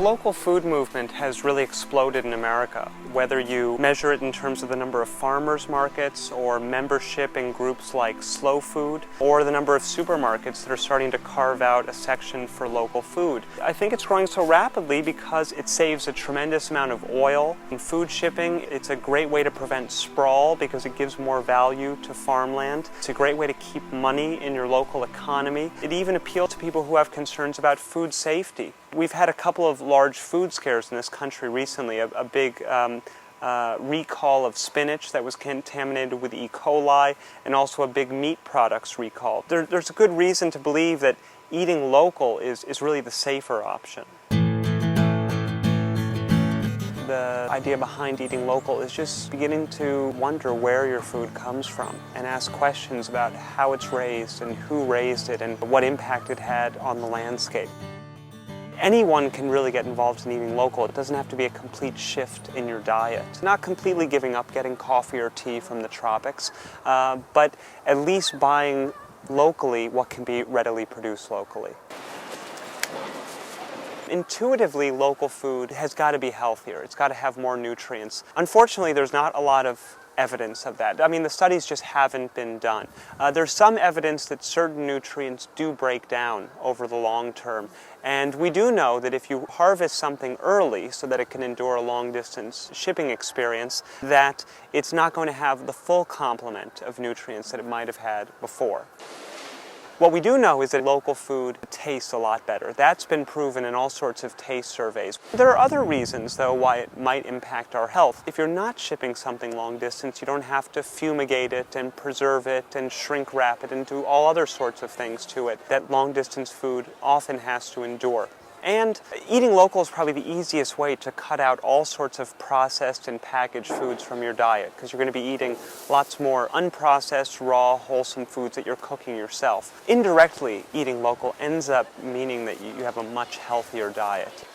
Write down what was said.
The local food movement has really exploded in America, whether you measure it in terms of the number of farmers markets or membership in groups like Slow Food, or the number of supermarkets that are starting to carve out a section for local food. I think it's growing so rapidly because it saves a tremendous amount of oil. In food shipping, it's a great way to prevent sprawl because it gives more value to farmland. It's a great way to keep money in your local economy. It even appeals to people who have concerns about food safety. We've had a couple of large food scares in this country recently, a big recall of spinach that was contaminated with E. coli, and also a big meat products recall. There's a good reason to believe that eating local is really the safer option. The idea behind eating local is just beginning to wonder where your food comes from and ask questions about how it's raised and who raised it and what impact it had on the landscape. Anyone can really get involved in eating local. It doesn't have to be a complete shift in your diet. Not completely giving up getting coffee or tea from the tropics, but at least buying locally what can be readily produced locally. Intuitively, local food has got to be healthier. It's got to have more nutrients. Unfortunately, there's not a lot of evidence of that. I mean, the studies just haven't been done. There's some evidence that certain nutrients do break down over the long term. And we do know that if you harvest something early so that it can endure a long-distance shipping experience, that it's not going to have the full complement of nutrients that it might have had before. What we do know is that local food tastes a lot better. That's been proven in all sorts of taste surveys. There are other reasons, though, why it might impact our health. If you're not shipping something long distance, you don't have to fumigate it and preserve it and shrink wrap it and do all other sorts of things to it that long distance food often has to endure. And eating local is probably the easiest way to cut out all sorts of processed and packaged foods from your diet, because you're going to be eating lots more unprocessed, raw, wholesome foods that you're cooking yourself. Indirectly, eating local ends up meaning that you have a much healthier diet.